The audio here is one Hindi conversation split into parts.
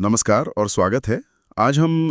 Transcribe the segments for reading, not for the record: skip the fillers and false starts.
नमस्कार और स्वागत है। आज हम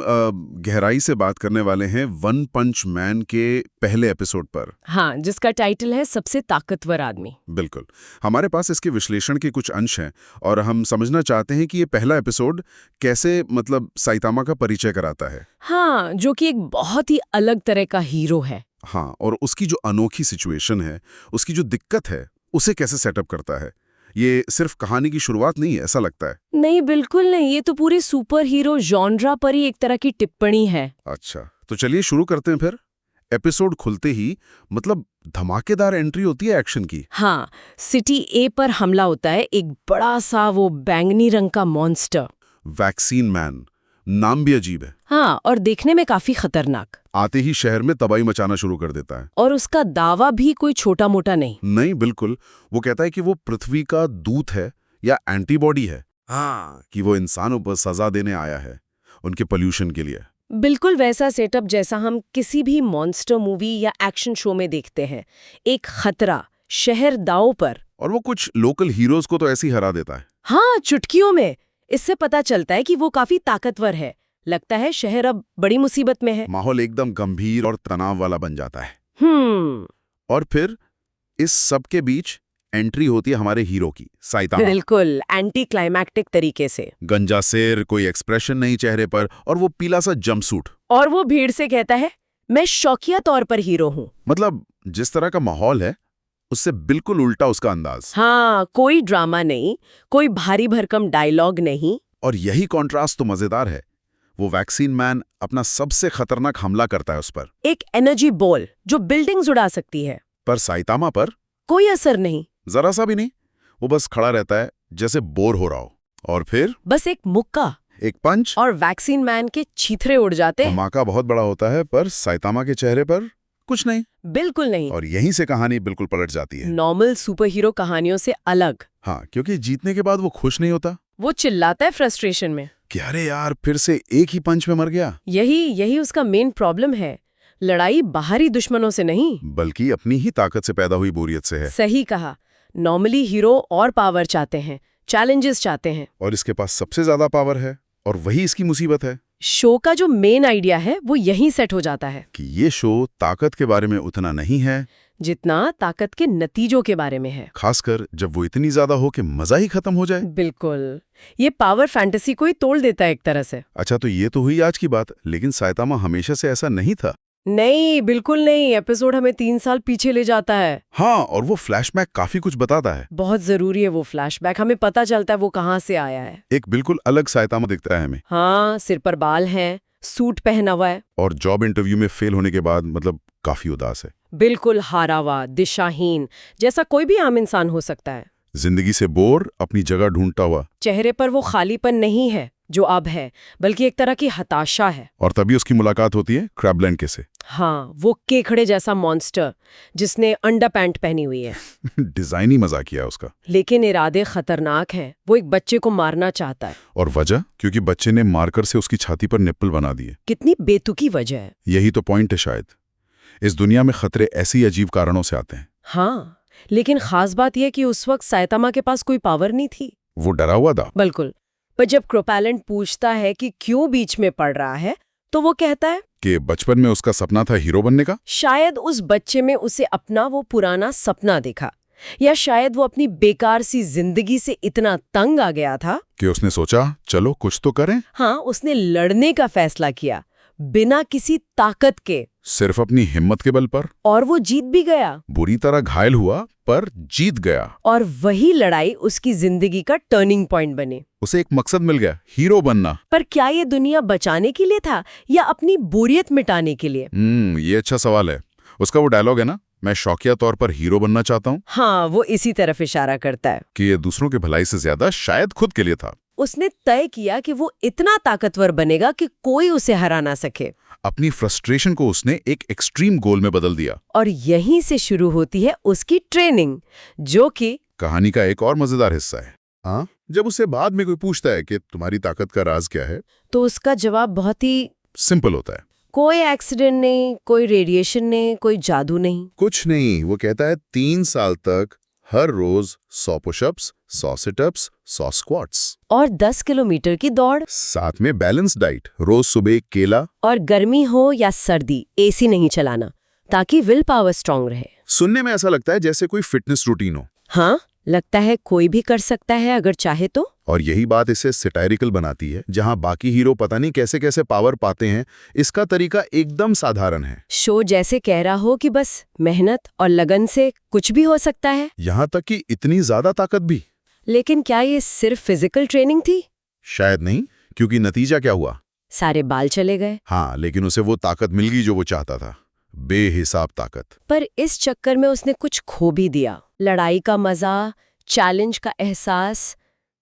गहराई से बात करने वाले हैं वन पंच मैन के पहले एपिसोड पर। हाँ, जिसका टाइटल है सबसे ताकतवर आदमी। बिल्कुल। हमारे पास इसके विश्लेषण के कुछ अंश हैं और हम समझना चाहते हैं कि ये पहला एपिसोड कैसे साइतामा का परिचय कराता है। हाँ, जो कि एक बहुत ही अलग तरह का हीरो है। हाँ, और उसकी जो अनोखी सिचुएशन है, उसकी जो दिक्कत है, उसे कैसे सेटअप करता है। ये सिर्फ कहानी की शुरुआत नहीं है, ऐसा लगता है। नहीं, बिल्कुल नहीं। ये तो पूरी सुपर हीरो जॉनरा पर ही एक तरह की टिप्पणी है। अच्छा, तो चलिए शुरू करते हैं फिर। एपिसोड खुलते ही धमाकेदार एंट्री होती है एक्शन की। हाँ, सिटी ए पर हमला होता है। एक बड़ा सा वो बैंगनी रंग का मॉन्स्टर। वैक्सीन मैन, नाम भी अजीब है। हाँ, और देखने में काफी खतरनाक। आते ही शहर में तबाही मचाना शुरू कर देता है। और उसका दावा भी कोई छोटा मोटा नहीं। नहीं, बिल्कुल। वो कहता है कि वो पृथ्वी का दूत है या एंटीबॉडी है। हाँ, कि वो इंसानों पर सजा देने आया है उनके पोल्यूशन के लिए। बिल्कुल वैसा सेटअप जैसा हम किसी भी मॉन्स्टर मूवी या एक्शन शो में देखते हैं। एक खतरा, शहर दांव पर। और वो कुछ लोकल हीरोज को तो ऐसे ही हरा देता है। हाँ, चुटकियों में। इससे पता चलता है कि वो काफी ताकतवर है। लगता है शहर अब बड़ी मुसीबत में है। माहौल एकदम गंभीर और तनाव वाला बन जाता है। और फिर इस सब के बीच एंट्री होती है हमारे हीरो की, साइतामा। बिल्कुल एंटी क्लाइमैक्टिक तरीके से। गंजा सिर, कोई एक्सप्रेशन नहीं चेहरे पर, और वो पीला सा जंपसूट। और वो भीड़ से कहता है, मैं शौकिया तौर पर हीरो हूँ। जिस तरह का माहौल है उससे बिल्कुल उल्टा उसका अंदाज। हाँ, कोई ड्रामा नहीं, कोई भारी भरकम डायलॉग नहीं। और यही कॉन्ट्रास्ट तो मजेदार है। वो वैक्सीन मैन अपना सबसे खतरनाक हमला करता है उस पर, एक एनर्जी बॉल जो बिल्डिंग्स उड़ा सकती है। पर साइतामा पर कोई असर नहीं। जरा सा भी नहीं। वो बस खड़ा रहता है जैसे बोर हो रहा हो। और फिर बस एक मुक्का, एक पंच, और वैक्सीन मैन के छीथरे उड़ जाते हैं। धमाका बहुत बड़ा होता है, पर साइतामा के चेहरे पर कुछ नहीं। बिल्कुल नहीं। और यहीं से कहानी बिल्कुल पलट जाती है। नॉर्मल सुपर हीरो कहानियों से अलग। हाँ, क्योंकि जीतने के बाद वो खुश नहीं होता। वो चिल्लाता है फ्रस्ट्रेशन में कि अरे यार, फिर से एक ही पंच में मर गया। यही उसका मेन प्रॉब्लम है। लड़ाई बाहरी दुश्मनों से नहीं, बल्कि अपनी ही ताकत से पैदा हुई बोरियत से है। सही कहा। नॉर्मली हीरो और पावर चाहते हैं, चैलेंजेस चाहते हैं। और इसके पास सबसे ज्यादा पावर है, और वही इसकी मुसीबत है। शो का जो मेन आइडिया है वो यहीं सेट हो जाता है कि ये शो ताकत के बारे में उतना नहीं है जितना ताकत के नतीजों के बारे में है। खासकर जब वो इतनी ज्यादा हो कि मजा ही खत्म हो जाए। बिल्कुल, ये पावर फैंटेसी को ही तोड़ देता है एक तरह से। अच्छा, तो ये तो हुई आज की बात, लेकिन साइतामा हमेशा से ऐसा नहीं था। नहीं, बिल्कुल नहीं। एपिसोड हमें 3 साल पीछे ले जाता है। हाँ, और वो फ्लैशबैक काफी कुछ बताता है। बहुत जरूरी है वो फ्लैशबैक। हमें पता चलता है वो कहाँ से आया है। एक बिल्कुल अलग साइतामा दिखता है हमें। हाँ, सिर पर बाल हैं, सूट पहना हुआ है, और जॉब इंटरव्यू में फेल होने के बाद काफी उदास है। बिल्कुल हारा हुआ, दिशाहीन, जैसा कोई भी आम इंसान हो सकता है। जिंदगी से बोर, अपनी जगह ढूंढता हुआ। चेहरे पर वो खालीपन नहीं है जो अब है, बल्कि एक तरह की हताशा है। और तभी उसकी मुलाकात होती है क्रैबलैंड से। हाँ, वो केकड़े जैसा मॉन्स्टर जिसने अंडर पैंट पहनी हुई है। डिजाइन ही मजा किया उसका। लेकिन इरादे खतरनाक हैं। वो एक बच्चे को मारना चाहता है। और वजह? क्योंकि बच्चे ने मार्कर से उसकी छाती पर निप्पल बना दिए। कितनी बेतुकी वजह है। यही तो पॉइंट है शायद। इस दुनिया में खतरे ऐसे ही अजीब कारणों से आते हैं। हाँ, लेकिन खास बात यह कि उस वक्त साइतामा के पास कोई पावर नहीं थी। वो डरा हुआ था। बिल्कुल। पर जब क्रोपैलेंट पूछता है कि क्यों बीच में पड़ रहा है, तो वो कहता है कि बचपन में उसका सपना था हीरो बनने का। शायद उस बच्चे में उसे अपना वो पुराना सपना दिखा, या शायद वो अपनी बेकार सी जिंदगी से इतना तंग आ गया था कि उसने सोचा चलो कुछ तो करें। हाँ, उसने लड़ने का फैसला किया, बिना किसी ताकत के, सिर्फ अपनी हिम्मत के बल पर। और वो जीत भी गया। बुरी तरह घायल हुआ, पर जीत गया। और वही लड़ाई उसकी जिंदगी का टर्निंग पॉइंट बने। उसे एक मकसद मिल गया, हीरो बनना। पर क्या ये दुनिया बचाने के लिए था या अपनी बोरियत मिटाने के लिए? ये अच्छा सवाल है। उसका वो डायलॉग है ना, मैं शौकिया तौर पर हीरो बनना चाहता हूँ। हाँ, वो इसी तरफ इशारा करता है कि ये दूसरों की भलाई से ज्यादा शायद खुद के लिए था। उसने तय किया कि वो इतना ताकतवर बनेगा कि कोई उसे हरा ना सके। अपनी फ्रस्ट्रेशन को उसने एक एक्सट्रीम गोल में बदल दिया। और यहीं से शुरू होती है उसकी ट्रेनिंग, जो कि कहानी का एक और मजेदार हिस्सा है। हाँ, जब उसे बाद में कोई पूछता है कि तुम्हारी ताकत का राज क्या है, तो उसका जवाब बहुत ही सिंपल होता है। कोई एक्सीडेंट नहीं, कोई रेडिएशन नहीं, कोई जादू नहीं। कुछ नहीं। वो कहता है 3 साल तक हर रोज 100 पुशअप्स, 100 सिटअप्स, 100 स्क्वाट्स और 10 किलोमीटर की दौड़। साथ में बैलेंस डाइट, रोज सुबह एक केला। और गर्मी हो या सर्दी, एसी नहीं चलाना, ताकि विल पावर स्ट्रांग रहे। सुनने में ऐसा लगता है जैसे कोई फिटनेस रूटीन हो। हाँ, लगता है कोई भी कर सकता है अगर चाहे तो। और यही बात इसे सैटारिकल बनाती है। जहां बाकी हीरो पता नहीं कैसे कैसे पावर पाते हैं, इसका तरीका एकदम साधारण है। शो जैसे कह रहा हो कि बस मेहनत और लगन से कुछ भी हो सकता है। यहां तक कि इतनी ज्यादा ताकत भी। लेकिन क्या ये सिर्फ फिजिकल ट्रेनिंग थी? शायद नहीं, क्योंकि नतीजा क्या हुआ? सारे बाल चले गए। हाँ, लेकिन उसे वो ताकत मिल गई जो वो चाहता था, बेहिसाब ताकत। पर इस चक्कर में उसने कुछ खो भी दिया। लड़ाई का मजा, चैलेंज का एहसास,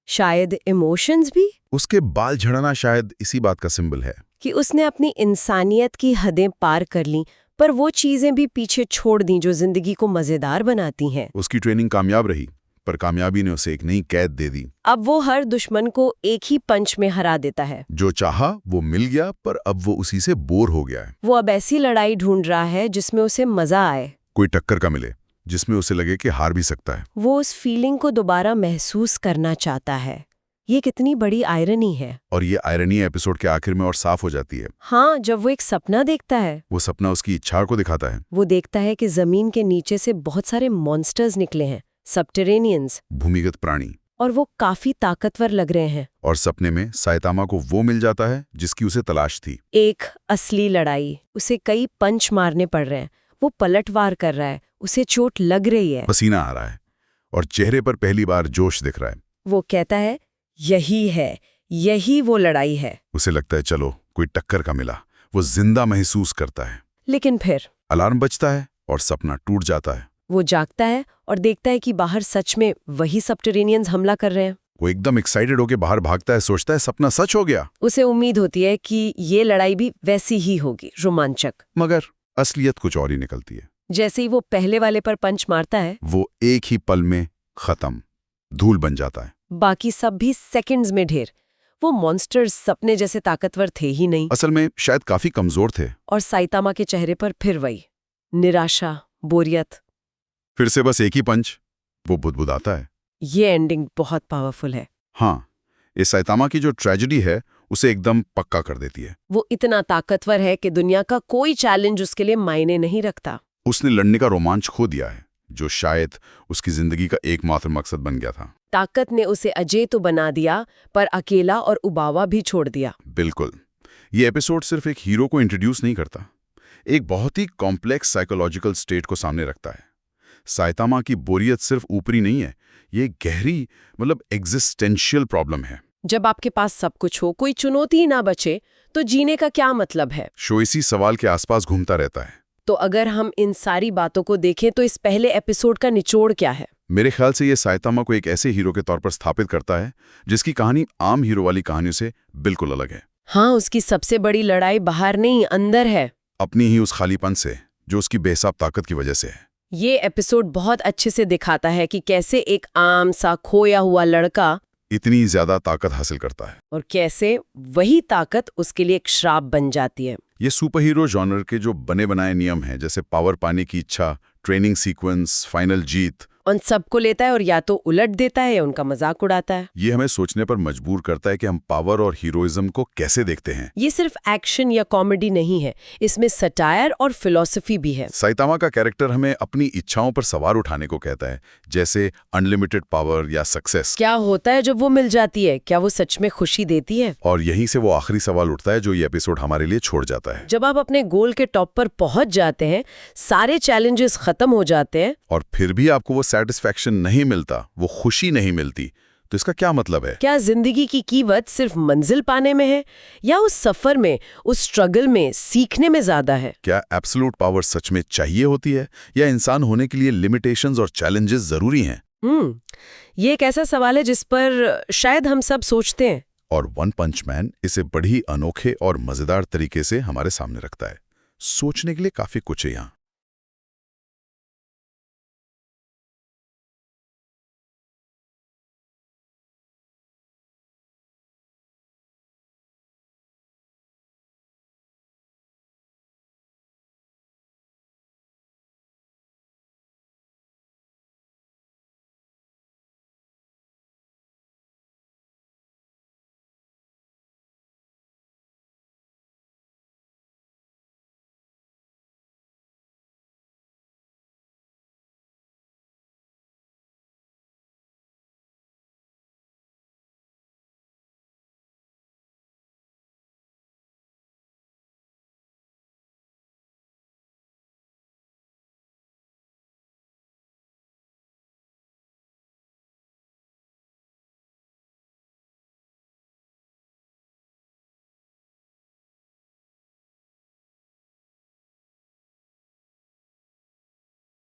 शायद इमोशंस भी। उसके बाल झड़ना शायद इसी बात का सिंबल है कि उसने अपनी इंसानियत की हदें पार कर लीं, पर वो चीजें भी पीछे छोड़ दी जो जिंदगी को मजेदार बनाती हैं। उसकी ट्रेनिंग कामयाब रही, पर कामयाबी ने उसे एक नई कैद दे दी। अब वो हर दुश्मन को एक ही पंच में हरा देता है। जो चाहा वो मिल गया, पर अब वो उसी से बोर हो गया है। वो अब ऐसी लड़ाई ढूंढ रहा है जिसमें उसे मजा आए, कोई टक्कर का मिले, जिसमें उसे लगे कि हार भी सकता है। वो उस फीलिंग को दोबारा महसूस करना चाहता है। ये कितनी बड़ी आयरनी है। और ये आयरनी एपिसोड के आखिर में और साफ हो जाती है। हाँ, जब वो एक सपना देखता है। वो सपना उसकी इच्छा को दिखाता है। वो देखता है कि जमीन के नीचे से बहुत सारे मॉन्स्टर्स निकले हैं, सबटेरेनियंस, भूमिगत प्राणी, और वो काफी ताकतवर लग रहे हैं। और सपने में साइतामा को वो मिल जाता है जिसकी उसे तलाश थी। एक असली लड़ाई। उसे कई पंच मारने पड़ रहे हैं, वो पलटवार कर रहा है, उसे चोट लग रही है, पसीना आ रहा है, और चेहरे पर पहली बार जोश दिख रहा है। वो कहता है यही है, यही वो लड़ाई है। उसे लगता है चलो कोई टक्कर का मिला। वो जिंदा महसूस करता है। लेकिन फिर अलार्म बजता है और सपना टूट जाता है। वो जागता है और देखता है कि बाहर सच में वही सबटेरेनियंस हमला कर रहे हैं। वो एकदम एक्साइटेड होकर बाहर भागता है, सोचता है सपना सच हो गया। उसे उम्मीद होती है कि ये लड़ाई भी वैसी ही होगी, रोमांचक। मगर असलियत कुछ और ही निकलती है। जैसे ही वो पहले वाले पर पंच मारता है, वो एक ही पल में खत्म, धूल बन जाता है। बाकी सब भी सेकंड्स में ढेर। वो मॉन्स्टर्स सपने जैसे ताकतवर थे ही नहीं, असल में शायद काफी कमजोर थे। और साइतामा के चेहरे पर फिर वही निराशा, बोरियत। फिर से बस एक ही पंच, वो बुदबुदाता है। ये एंडिंग बहुत पावरफुल है। हाँ, इस साइतामा की जो ट्रेजेडी है उसे एकदम पक्का कर देती है। वो इतना ताकतवर है कि दुनिया का कोई चैलेंज उसके लिए मायने नहीं रखता। उसने लड़ने का रोमांच खो दिया है, जो शायद उसकी जिंदगी का एकमात्र मकसद बन गया था। ताकत ने उसे अजय तो बना दिया, पर अकेला और उबावा भी छोड़ दिया। बिल्कुल। ये एपिसोड सिर्फ एक हीरो को इंट्रोड्यूस नहीं करता, एक बहुत ही कॉम्प्लेक्स साइकोलॉजिकल स्टेट को सामने रखता है। साइतामा की बोरियत सिर्फ ऊपरी नहीं है, ये गहरी एग्जिस्टेंशियल प्रॉब्लम है। जब आपके पास सब कुछ हो, कोई चुनौती ही ना बचे, तो जीने का क्या मतलब है? शो इसी सवाल के आसपास घूमता रहता है। तो अगर हम इन सारी बातों को देखें तो इस पहले एपिसोड का निचोड़ क्या है? मेरे ख्याल से ये साइतामा को एक ऐसे हीरो के तौर पर स्थापित करता है जिसकी कहानी आम हीरो वाली कहानियों से बिल्कुल अलग है। हाँ, उसकी सबसे बड़ी लड़ाई बाहर नहीं, अंदर है। अपनी ही उस खालीपन से, जो उसकी बेहिसाब ताकत की वजह से है। ये एपिसोड बहुत अच्छे से दिखाता है कि कैसे एक आम सा खोया हुआ लड़का इतनी ज्यादा ताकत हासिल करता है, और कैसे वही ताकत उसके लिए एक श्राप बन जाती है। ये सुपर हीरो जॉनर के जो बने बनाए नियम हैं, जैसे पावर पाने की इच्छा, ट्रेनिंग सीक्वेंस, फाइनल जीत, उन सबको लेता है और या तो उलट देता है या उनका मजाक उड़ाता है। ये हमें सोचने पर मजबूर करता है कि हम पावर और हीरोइज्म को कैसे देखते हैं। ये सिर्फ एक्शन या कॉमेडी नहीं है, इसमें सटायर और फिलॉसफी भी है। साइतामा का कैरेक्टर हमें अपनी इच्छाओं पर सवार उठाने को कहता है, जैसे अनलिमिटेड पावर या सक्सेस। क्या होता है जब वो मिल जाती है? क्या वो सच में खुशी देती है? और यहीं से वो आखिरी सवाल उठता है जो ये एपिसोड हमारे लिए छोड़ जाता है। जब आप अपने गोल के टॉप पर पहुंच जाते हैं, सारे चैलेंजेस खत्म हो जाते हैं, और फिर भी आपको वो सेटिस्फैक्शन नहीं मिलता, वो खुशी नहीं मिलती, तो इसका क्या मतलब है? क्या जिंदगी की कीमत सिर्फ मंजिल पाने में है, या उस सफर में, उस स्ट्रगल में, सीखने में ज्यादा है? क्या एब्सोल्यूट पावर सच में चाहिए होती है, या इंसान होने के लिए लिमिटेशंस और चैलेंजेस जरूरी हैं? ये एक ऐसा सवाल है जिस पर शायद हम सब सोचते हैं। और वन पंच मैन इसे बड़ी अनोखे और मजेदार तरीके से हमारे सामने रखता है। सोचने के लिए काफी कुछ है यहाँ।